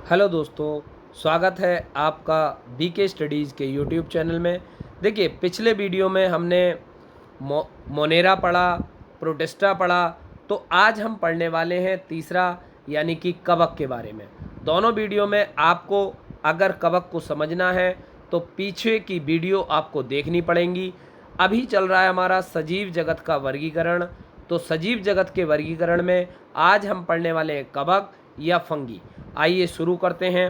Hello दोस्तों, स्वागत है आपका बीके स्टडीज़ के यूट्यूब चैनल में। देखिए, पिछले वीडियो में हमने मोनेरा पढ़ा, प्रोटिस्टा पढ़ा, तो आज हम पढ़ने वाले हैं तीसरा यानी कि कवक के बारे में। दोनों वीडियो में आपको अगर कवक को समझना है तो पीछे की वीडियो आपको देखनी पड़ेंगी। अभी चल रहा है हमारा सजीव जगत का वर्गीकरण, तो सजीव जगत के वर्गीकरण में आज हम पढ़ने वाले हैं कवक या फंगी। आइए शुरू करते हैं।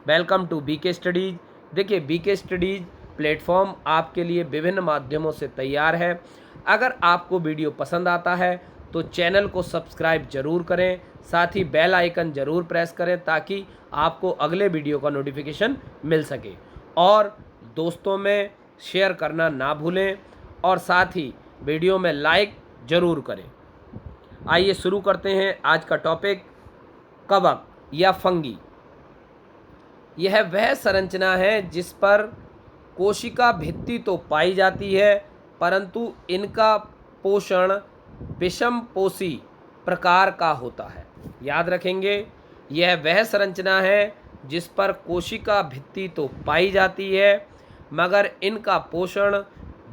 Welcome to BK studies. देखिए, बीके स्टडीज़ प्लेटफॉर्म आपके लिए विभिन्न माध्यमों से तैयार है। अगर आपको वीडियो पसंद आता है तो चैनल को सब्सक्राइब जरूर करें, साथ ही बेल आइकन ज़रूर प्रेस करें ताकि आपको अगले वीडियो का नोटिफिकेशन मिल सके। और दोस्तों में शेयर करना ना भूलें और साथ ही वीडियो में लाइक ज़रूर करें। आइए शुरू करते हैं आज का टॉपिक, कवक या फंगी। यह वह संरचना है जिस पर कोशिका भित्ति तो पाई जाती है परंतु इनका पोषण विषमपोषी प्रकार का होता है। याद रखेंगे, यह वह संरचना है जिस पर कोशिका भित्ति तो पाई जाती है मगर इनका पोषण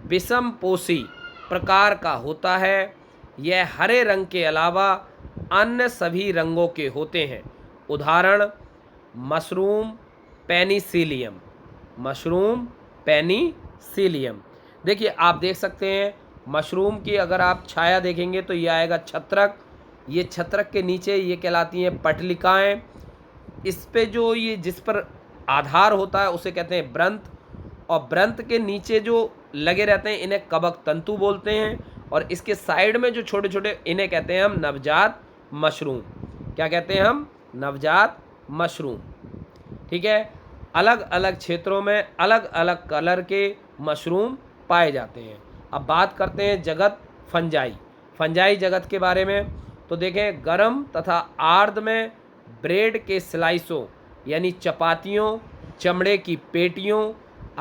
विषमपोषी प्रकार का होता है। यह हरे रंग के अलावा अन्य सभी रंगों के होते हैं। उदाहरण, मशरूम पेनिसिलियम। Mushroom Penicillium. देखिए, आप देख सकते हैं मशरूम की अगर आप छाया देखेंगे तो ये आएगा छत्रक। ये छत्रक के नीचे ये कहलाती हैं पटलिकाएँ। इस पे जो ये जिस पर आधार होता है उसे कहते हैं ब्रंत, और ब्रंत के नीचे जो लगे रहते हैं इन्हें कवक तंतु बोलते हैं, और इसके साइड में जो छोटे छोटे इन्हें कहते हैं हम नवजात मशरूम। क्या कहते हैं हम? नवजात मशरूम। ठीक है। अलग अलग क्षेत्रों में अलग अलग कलर के मशरूम पाए जाते हैं। अब बात करते हैं जगत फंजाई, फंजाई जगत के बारे में। तो देखें, गर्म तथा आर्द्र में ब्रेड के स्लाइसों यानी चपातियों, चमड़े की पेटियों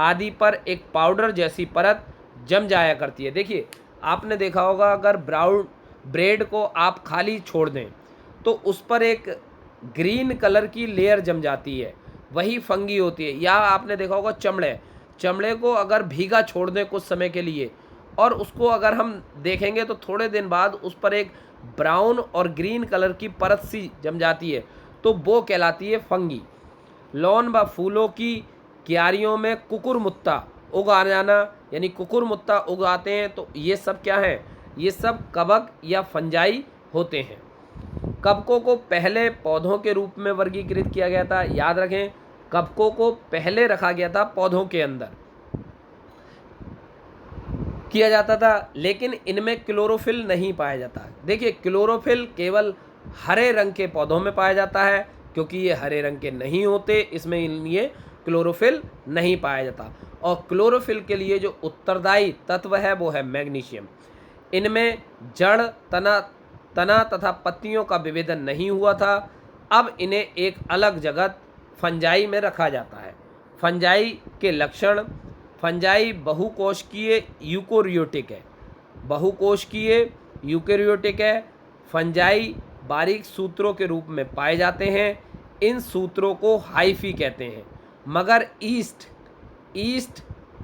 आदि पर एक पाउडर जैसी परत जम जाया करती है। देखिए, आपने देखा होगा अगर ब्राउन ब्रेड को आप खाली छोड़ दें तो उस पर एक ग्रीन कलर की लेयर जम जाती है, वही फंगी होती है। या आपने देखा होगा चमड़े को अगर भीगा छोड़ दें कुछ समय के लिए और उसको अगर हम देखेंगे तो थोड़े दिन बाद उस पर एक ब्राउन और ग्रीन कलर की परत सी जम जाती है, तो वो कहलाती है फंगी। लॉन व फूलों की क्यारियों में कुकुरमुत्ता उगा जाना यानी कुकुरमुत्ता उगाते हैं, तो ये सब क्या है? ये सब कवक या फंजाई होते हैं। कवकों को पहले पौधों के रूप में वर्गीकृत किया गया था। याद रखें, कवकों को पहले रखा गया था पौधों के अंदर किया जाता था, लेकिन इनमें क्लोरोफिल नहीं पाया जाता। देखिए, क्लोरोफिल केवल हरे रंग के पौधों में पाया जाता है, क्योंकि ये हरे रंग के नहीं होते, इसमें इनलिए क्लोरोफिल नहीं पाया जाता। और क्लोरोफिल के लिए जो उत्तरदायी तत्व है वो है मैग्नीशियम। इनमें जड़, तना तथा पत्तियों का विभेदन नहीं हुआ था। अब इन्हें एक अलग जगत फंजाई में रखा जाता है। फंजाई के लक्षण, फंजाई बहुकोशिकीय यूकोरियोटिक है। बहुकोशिकीय यूकेरियोटिक है। फंजाई बारीक सूत्रों के रूप में पाए जाते हैं। इन सूत्रों को हाइफी कहते हैं, मगर ईस्ट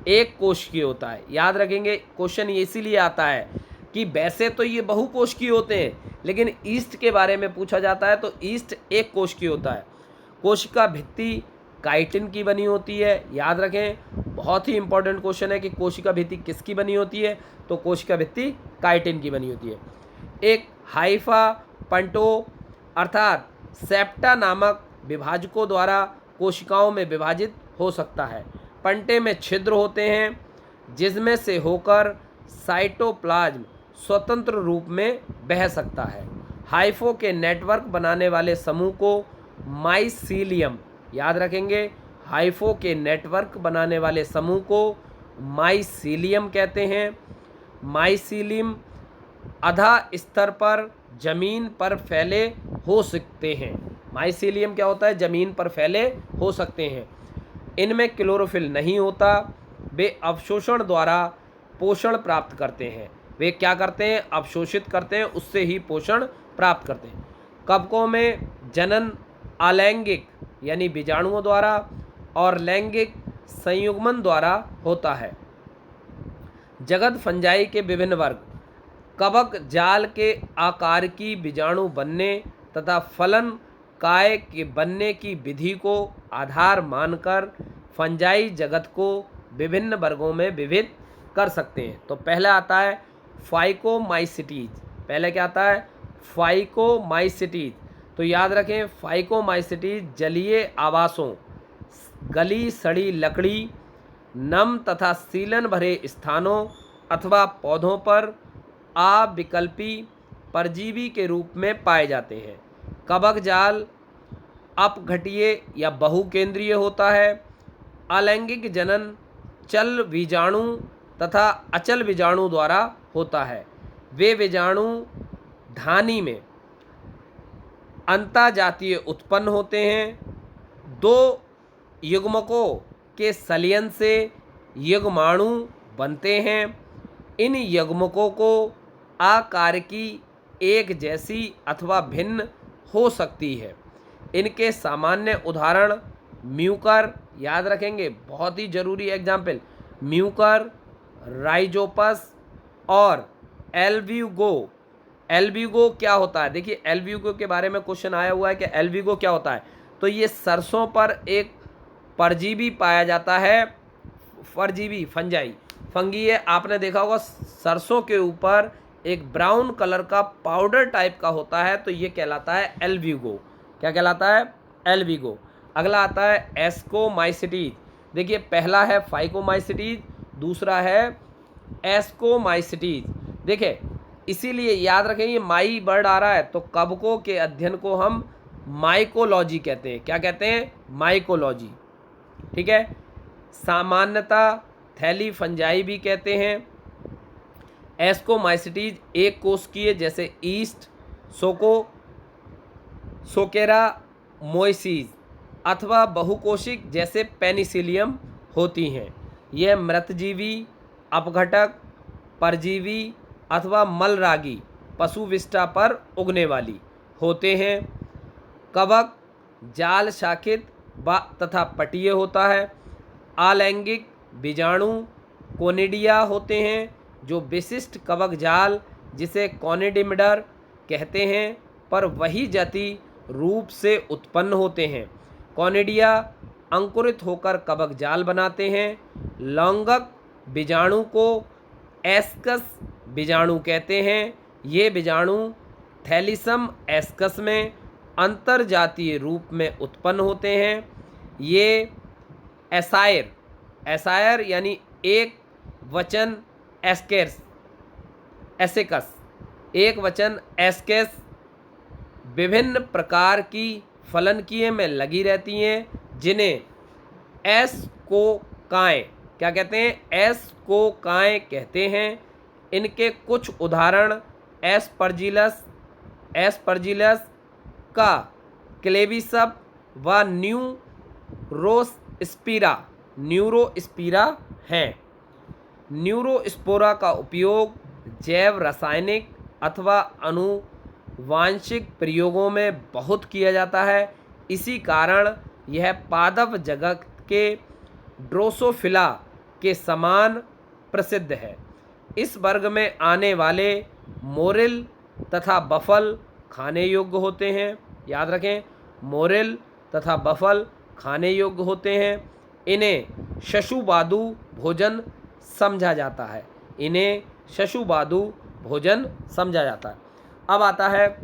एक कोशिकीय होता है। याद रखेंगे, क्वेश्चन इसीलिए आता है कि वैसे तो ये बहुकोशिकीय होते हैं, लेकिन ईस्ट के बारे में पूछा जाता है तो ईस्ट एक कोशिकीय होता है। कोशिका भित्ति काइटिन की बनी होती है। याद रखें, बहुत ही इंपॉर्टेंट क्वेश्चन है कि कोशिका भित्ति किसकी बनी होती है, तो कोशिका भित्ति काइटिन की बनी होती है। एक हाइफा पंटो अर्थात सेप्टा नामक विभाजकों द्वारा कोशिकाओं में विभाजित हो सकता है। पंटे में छिद्र होते हैं जिसमें से होकर साइटोप्लाज्म स्वतंत्र रूप में बह सकता है। हाइफो के नेटवर्क बनाने वाले समूह को माइसीलियम, याद रखेंगे, हाइफो के नेटवर्क बनाने वाले समूह को माइसीलियम कहते हैं। माइसीलियम आधा स्तर पर जमीन पर फैले हो सकते हैं। माइसीलियम क्या होता है? जमीन पर फैले हो सकते हैं। इनमें क्लोरोफिल नहीं होता। वे अवशोषण द्वारा पोषण प्राप्त करते हैं। वे क्या करते हैं? अवशोषित करते हैं, उससे ही पोषण प्राप्त करते हैं। कवकों में जनन अलैंगिक यानी बीजाणुओं द्वारा और लैंगिक संयुग्मन द्वारा होता है। जगत फंजाई के विभिन्न वर्ग। कवक जाल के आकार की बीजाणु बनने तथा फलन काय के बनने की विधि को आधार मानकर फंजाई जगत को विभिन्न वर्गों में विभेद कर सकते हैं। तो पहला आता है फाइकोमाइसिटीज। पहले क्या आता है? फाइकोमाइसिटीज। तो याद रखें, फाइकोमाइसिटीज जलीय आवासों, गली सड़ी लकड़ी, नम तथा सीलन भरे स्थानों अथवा पौधों पर अविकल्पी परजीवी के रूप में पाए जाते हैं। कवक जाल अपघटीय या बहुकेंद्रीय होता है। अलैंगिक जनन चल बीजाणु तथा अचल बीजाणु द्वारा होता है। वे बीजाणु धानी में अंतःजातीय उत्पन्न होते हैं। दो युग्मकों के संलयन से युग्माणु बनते हैं। इन युग्मकों को आकार की एक जैसी अथवा भिन्न हो सकती है। इनके सामान्य उदाहरण म्यूकर, याद रखेंगे, बहुत ही जरूरी एग्जाम्पल, म्यूकर, राइजोपस और एल्ब्यूगो। एल्ब्यूगो क्या होता है? देखिए, एल्ब्यूगो के बारे में क्वेश्चन आया हुआ है कि एल्ब्यूगो क्या होता है। तो ये सरसों पर एक परजीवी पाया जाता है, परजीवी फंजाई फंगी है। आपने देखा होगा सरसों के ऊपर एक ब्राउन कलर का पाउडर टाइप का होता है, तो ये कहलाता है एल्ब्यूगो। क्या कहलाता है? एल्ब्यूगो। अगला आता है एस्कोमाइसिटीज। देखिए, पहला है फाइकोमाइसिटीज, दूसरा है एस्कोमाइसिटीज। देखिए, इसीलिए याद रखें, ये माई वर्ड आ रहा है, तो कवकों के अध्ययन को हम माइकोलॉजी कहते हैं। क्या कहते हैं? माइकोलॉजी। ठीक है। सामान्यतः थैली फंजाई भी कहते हैं। एस्कोमाइसिटीज एक कोशिकीय जैसे ईस्ट, सोकेरा मोइसीज अथवा बहुकोशिक जैसे पेनिसिलियम होती हैं। यह मृतजीवी, अपघटक, परजीवी अथवा मलरागी पशु विष्ठा पर उगने वाली होते हैं। कवक जाल शाखित तथा पटीय होता है। अलैंगिक बीजाणु कोनिडिया होते हैं, जो विशिष्ट कवक जाल जिसे कोनिडिमिडर कहते हैं पर वही जाति रूप से उत्पन्न होते हैं। कोनिडिया अंकुरित होकर कवक जाल बनाते हैं। लौंगक बीजाणु को एस्कस बीजाणु कहते हैं। ये बीजाणु थैलीसम एस्कस में अंतर्जातीय रूप में उत्पन्न होते हैं। ये एसायर यानी एक वचन एसेकस एक वचन एस्केस विभिन्न प्रकार की फलनकीय में लगी रहती हैं, जिन्हें एस्कोकाएँ क्या कहते हैं? एस्कोकाएँ कहते हैं। इनके कुछ उदाहरण एस्परजिलस का क्लेविसप व न्यूरोस्पिरा हैं। न्यूरोस्पोरा का उपयोग जैव रासायनिक अथवा आनुवांशिक प्रयोगों में बहुत किया जाता है। इसी कारण यह पादप जगत के ड्रोसोफिला के समान प्रसिद्ध है। इस वर्ग में आने वाले मोरिल तथा बफल खाने योग्य होते हैं। याद रखें, मोरिल तथा बफल खाने योग्य होते हैं। इन्हें शशुबादु भोजन समझा जाता है। इन्हें शशुबादु भोजन समझा जाता है। अब आता है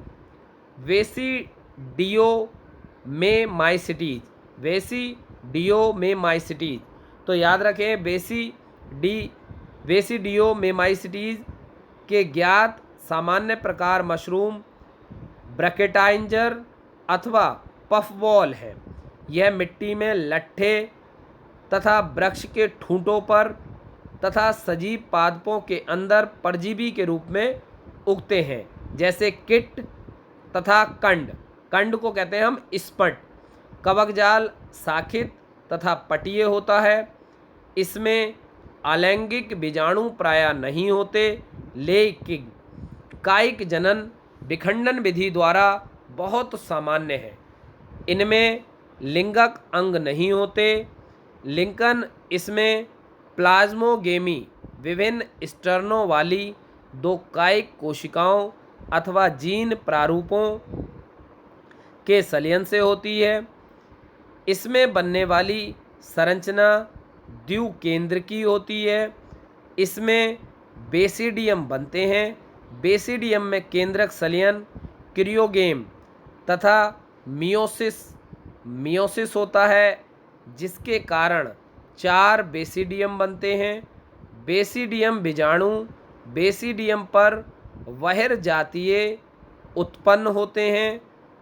वेसिडियोमेमाइसिटीज। तो याद रखें, वेसिडियोमेमाइसिटीज के ज्ञात सामान्य प्रकार मशरूम, ब्रैकेटाइंजर अथवा पफबॉल है। यह मिट्टी में लट्ठे तथा वृक्ष के ठूंठों पर तथा सजीव पादपों के अंदर परजीवी के रूप में उगते हैं, जैसे किट तथा कंड को कहते हैं हम स्पट। कवक जाल शाखित तथा पटीय होता है। इसमें अलैंगिक बीजाणु प्रायः नहीं होते, लेकिन कायिक जनन विखंडन विधि द्वारा बहुत सामान्य है। इनमें लिंगक अंग नहीं होते। लिंकन इसमें प्लाज्मोगेमी विभिन्न स्टर्नों वाली दो कायिक कोशिकाओं अथवा जीन प्रारूपों के संलयन से होती है। इसमें बनने वाली संरचना द्विकेंद्रकी होती है। इसमें बेसिडियम बनते हैं। बेसिडियम में केंद्रक संलयन क्रियोगेम तथा मियोसिस होता है, जिसके कारण 4 बेसिडियम बनते हैं। बेसिडियम बीजाणु बेसिडियम पर बहिर्जातीय उत्पन्न होते हैं।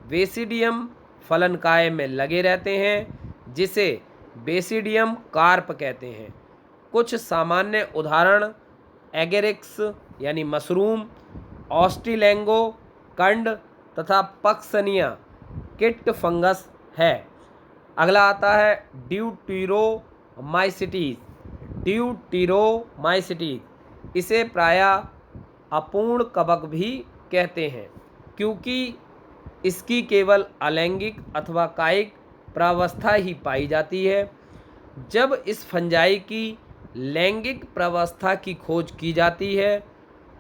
बेसिडियम फलनकाय में लगे रहते हैं, जिसे बेसिडियम कार्प कहते हैं। कुछ सामान्य उदाहरण एगेरिक्स यानी मशरूम, ऑस्ट्रिलेंगो कंड तथा पक्सनिया किट फंगस है। अगला आता है ड्यूटीरोमाइसिटीज। ड्यूटीरोमाइसिटीज इसे प्रायः अपूर्ण कवक भी कहते हैं, क्योंकि इसकी केवल अलैंगिक अथवा कायिक प्रावस्था ही पाई जाती है। जब इस फंजाई की लैंगिक प्रावस्था की खोज की जाती है,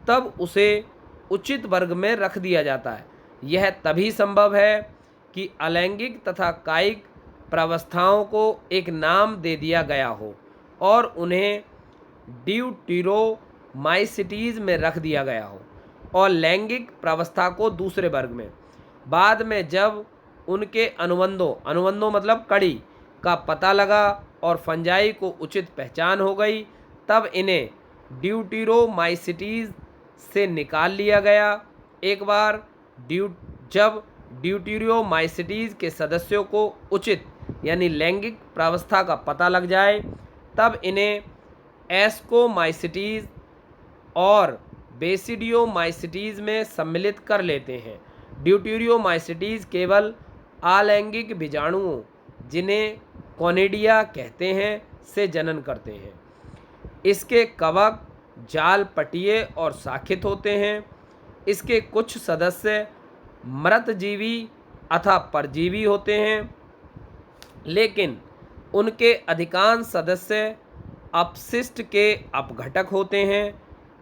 तब उसे उचित वर्ग में रख दिया जाता है। यह तभी संभव है कि अलैंगिक तथा कायिक प्रावस्थाओं को एक नाम दे दिया गया हो और उन्हें ड्यूटीरोमाइसिटीज में रख दिया गया हो, और लैंगिक प्रावस्था को दूसरे वर्ग में। बाद में जब उनके अनुबंधों मतलब कड़ी का पता लगा और फंजाई को उचित पहचान हो गई, तब इन्हें ड्यूटीरोमाइसिटीज से निकाल लिया गया। एक बार जब ड्यूटीरोमाइसिटीज के सदस्यों को उचित यानी लैंगिक प्रावस्था का पता लग जाए, तब इन्हें एस्कोमाइसिटीज और बेसिडियोमाइसिटीज में सम्मिलित कर लेते हैं। ड्यूटीरोमाइसिटीज केवल अलैंगिक बीजाणुओं, जिन्हें कोनिडिया कहते हैं, से जनन करते हैं। इसके कवक जालपटीय और शाखित होते हैं। इसके कुछ सदस्य मृतजीवी अथवा परजीवी होते हैं, लेकिन उनके अधिकांश सदस्य अपशिष्ट के अपघटक होते हैं,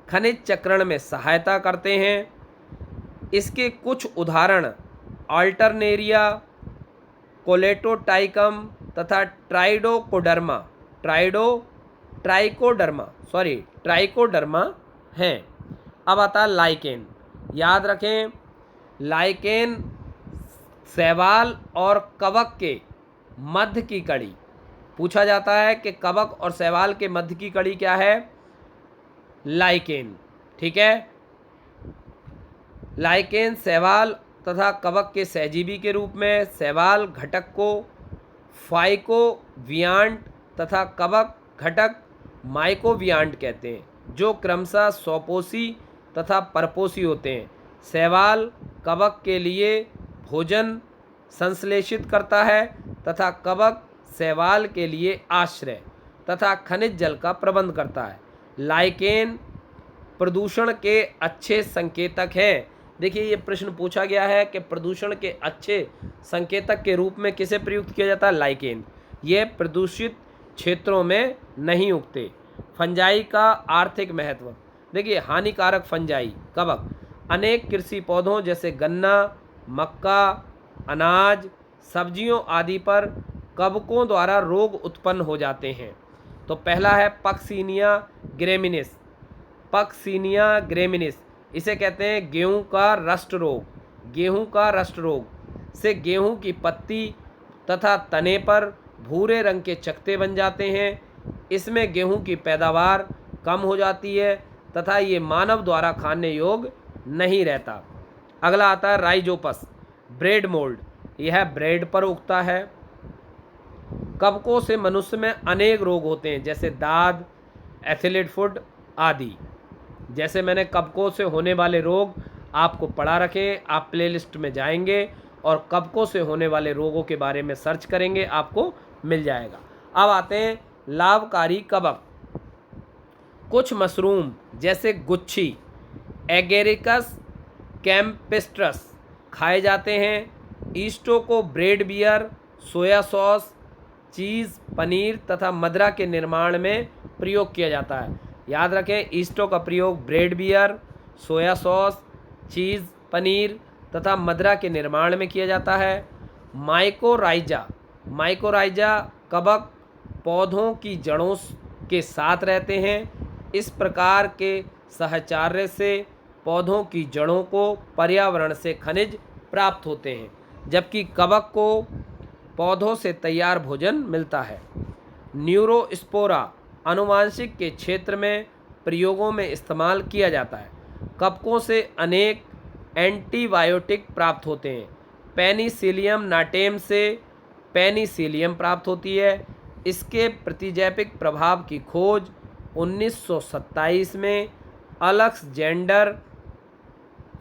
खनिज चक्रण में सहायता करते हैं। इसके कुछ उदाहरण अल्टरनेरिया, कोलेटोटाइकम तथा ट्राइकोडर्मा हैं। अब आता है लाइकेन। याद रखें, लाइकेन शैवाल और कवक के मध्य की कड़ी। पूछा जाता है कि कवक और शैवाल के मध्य की कड़ी क्या है? लाइकेन। ठीक है, लाइकेन शैवाल तथा कवक के सहजीवी के रूप में शैवाल घटक को फाइकोवियांट तथा कवक घटक माइकोवियांट कहते हैं, जो क्रमशः स्वपोषी तथा परपोषी होते हैं। शैवाल कवक के लिए भोजन संश्लेषित करता है तथा कवक शैवाल के लिए आश्रय तथा खनिज जल का प्रबंध करता है। लाइकेन प्रदूषण के अच्छे संकेतक हैं। देखिए, ये प्रश्न पूछा गया है कि प्रदूषण के अच्छे संकेतक के रूप में किसे प्रयुक्त किया जाता है? लाइकेन। ये प्रदूषित क्षेत्रों में नहीं उगते। फंजाई का आर्थिक महत्व। देखिए, हानिकारक फंजाई कवक अनेक कृषि पौधों जैसे गन्ना, मक्का, अनाज, सब्जियों आदि पर कवकों द्वारा रोग उत्पन्न हो जाते हैं। तो पहला है पक्सिनिया ग्रेमिनिस। पक्सिनिया ग्रेमिनिस इसे कहते हैं गेहूं का रस्ट रोग। गेहूं का रस्ट रोग से गेहूं की पत्ती तथा तने पर भूरे रंग के चकत्ते बन जाते हैं। इसमें गेहूं की पैदावार कम हो जाती है तथा ये मानव द्वारा खाने योग्य नहीं रहता। अगला आता है राइजोपस ब्रेड मोल्ड। यह ब्रेड पर उगता है। कवकों से मनुष्य में अनेक रोग होते हैं, जैसे दाद, एथिलीट फुट आदि। जैसे मैंने कवकों से होने वाले रोग आपको पढ़ा रखे, आप प्लेलिस्ट में जाएंगे और कवकों से होने वाले रोगों के बारे में सर्च करेंगे, आपको मिल जाएगा। अब आते हैं लाभकारी कवक। कुछ मशरूम जैसे गुच्छी, एगेरिकस कैम्पेस्ट्रस खाए जाते हैं। ईस्टो को ब्रेड बियर, सोया सॉस, चीज़, पनीर तथा मदिरा के निर्माण में प्रयोग किया जाता है। याद रखें, ईस्टों का प्रयोग ब्रेड, बियर, सोया सॉस, चीज़, पनीर तथा मदिरा के निर्माण में किया जाता है। माइकोराइजा, माइकोराइजा कवक पौधों की जड़ों के साथ रहते हैं। इस प्रकार के सहचार्य से पौधों की जड़ों को पर्यावरण से खनिज प्राप्त होते हैं, जबकि कवक को पौधों से तैयार भोजन मिलता है। न्यूरोस्पोरा आनुवांशिक के क्षेत्र में प्रयोगों में इस्तेमाल किया जाता है। कवकों से अनेक एंटीबायोटिक प्राप्त होते हैं। पेनिसिलियम नाटेम से पेनिसिलियम प्राप्त होती है। इसके प्रतिजैविक प्रभाव की खोज 1927 में अलेक्जेंडर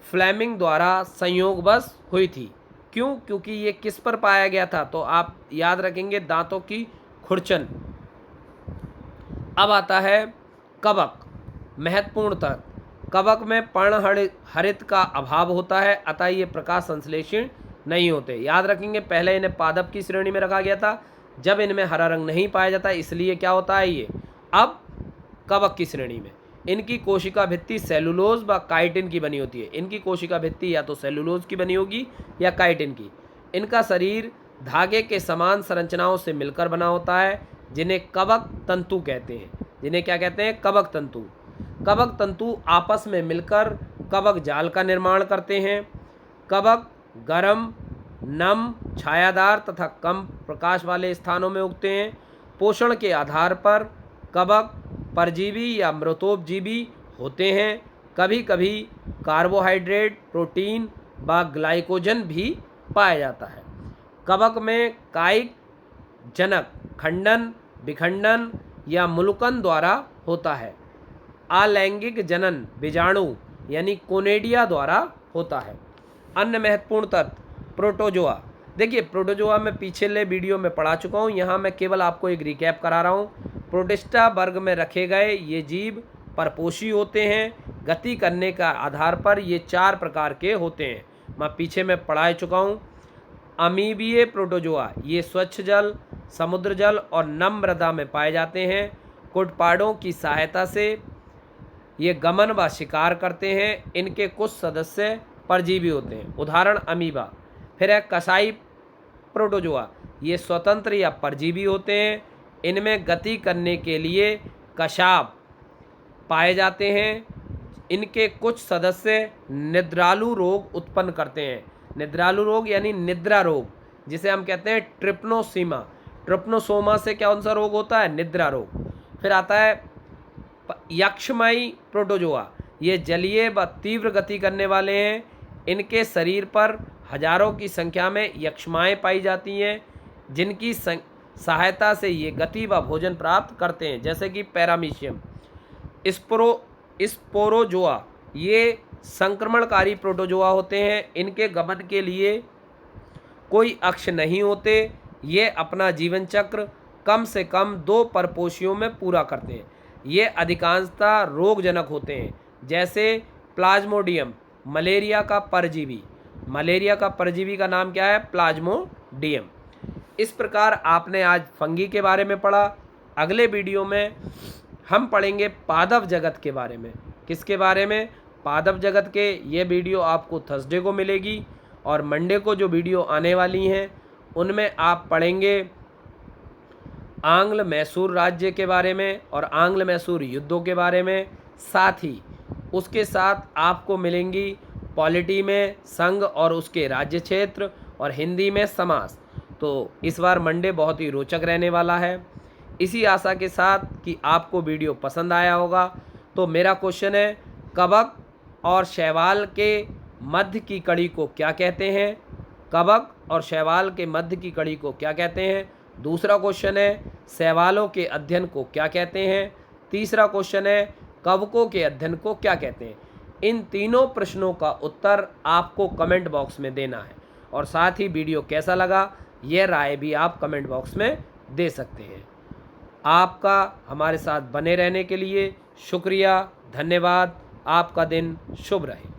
फ्लेमिंग द्वारा संयोगवश हुई थी। क्यों? क्योंकि ये किस पर पाया गया था? तो आप याद रखेंगे, दांतों की खुरचन। अब आता है कवक। महत्वपूर्ण तथ्य: कवक में पर्णहरित का अभाव होता है, अतः ये प्रकाश संश्लेषण नहीं होते। याद रखेंगे, पहले इन्हें पादप की श्रेणी में रखा गया था, जब इनमें हरा रंग नहीं पाया जाता, इसलिए क्या होता है ये अब कवक की श्रेणी में। इनकी कोशिका भित्ति सेलुलोज व काइटिन की बनी होती है। इनकी कोशिका भित्ति या तो सेलुलोज की बनी होगी या काइटिन की। इनका शरीर धागे के समान संरचनाओं से मिलकर बना होता है, जिन्हें कवक तंतु कहते हैं। जिन्हें क्या कहते हैं? कवक तंतु। कवक तंतु आपस में मिलकर कवक जाल का निर्माण करते हैं। कवक गर्म, नम, छायादार तथा कम प्रकाश वाले स्थानों में उगते हैं। पोषण के आधार पर कवक परजीवी या मृतोपजीवी होते हैं। कभी कभी कार्बोहाइड्रेट, प्रोटीन व ग्लाइकोजन भी पाया जाता है। कवक में कायिक जनक खंडन, विखंडन या मुलुकन द्वारा होता है। अलैंगिक जनन बीजाणु यानी कोनेडिया द्वारा होता है। अन्य महत्वपूर्ण तत्व: प्रोटोजोआ। देखिए, प्रोटोजोआ में पिछले वीडियो में पढ़ा चुका हूँ, यहाँ मैं केवल आपको एक रिकैप करा रहा हूँ। प्रोटिस्टा वर्ग में रखे गए ये जीव परपोषी होते हैं। गति करने का आधार पर ये 4 प्रकार के होते हैं, मैं पीछे में पढ़ा चुका हूँ। अमीबीय प्रोटोजोआ ये स्वच्छ जल, समुद्र जल और नम मृदा में पाए जाते हैं। कुटपाड़ों की सहायता से ये गमन व शिकार करते हैं। इनके कुछ सदस्य परजीवी होते हैं, उदाहरण अमीबा। फिर है कसाई प्रोटोजोआ, ये स्वतंत्र या परजीवी होते हैं। इनमें गति करने के लिए कशाब पाए जाते हैं। इनके कुछ सदस्य निद्रालु रोग उत्पन्न करते हैं। निद्रालु रोग यानी निद्रा रोग, जिसे हम कहते हैं ट्रिप्नोसोमा। ट्रिप्नोसोमा से कौन सा रोग होता है? निद्रा रोग। फिर आता है यक्षमयी प्रोटोजोआ, ये जलीय व तीव्र गति करने वाले हैं। इनके शरीर पर हजारों की संख्या में यक्षमाएँ पाई जाती हैं, जिनकी सहायता से ये गति व भोजन प्राप्त करते हैं, जैसे कि पैरामीशियम। स्पोरोजोआ ये संक्रमणकारी प्रोटोजोआ होते हैं। इनके गमन के लिए कोई अक्ष नहीं होते। ये अपना जीवन चक्र कम से कम 2 परपोषियों में पूरा करते हैं। ये अधिकांशतः रोगजनक होते हैं, जैसे प्लाज्मोडियम, मलेरिया का परजीवी। मलेरिया का परजीवी का नाम क्या है? प्लाज्मोडियम। इस प्रकार आपने आज फंगी के बारे में पढ़ा। अगले वीडियो में हम पढ़ेंगे पादप जगत के बारे में। किसके बारे में? पादप जगत के। ये वीडियो आपको थर्सडे को मिलेगी, और मंडे को जो वीडियो आने वाली हैं उनमें आप पढ़ेंगे आंग्ल मैसूर राज्य के बारे में और आंग्ल मैसूर युद्धों के बारे में। साथ ही उसके साथ आपको मिलेंगी पॉलिटी में संघ और उसके राज्य क्षेत्र, और हिंदी में समास। तो इस बार मंडे बहुत ही रोचक रहने वाला है। इसी आशा के साथ कि आपको वीडियो पसंद आया होगा। तो मेरा क्वेश्चन है, कवक और शैवाल के मध्य की कड़ी को क्या कहते हैं? कवक और शैवाल के मध्य की कड़ी को क्या कहते हैं? दूसरा क्वेश्चन है, शैवालों के अध्ययन को क्या कहते हैं? तीसरा क्वेश्चन है, कवकों के अध्ययन को क्या कहते हैं? इन तीनों प्रश्नों का उत्तर आपको कमेंट बॉक्स में देना है, और साथ ही वीडियो कैसा लगा यह राय भी आप कमेंट बॉक्स में दे सकते हैं। आपका हमारे साथ बने रहने के लिए शुक्रिया, धन्यवाद। आपका दिन शुभ रहे।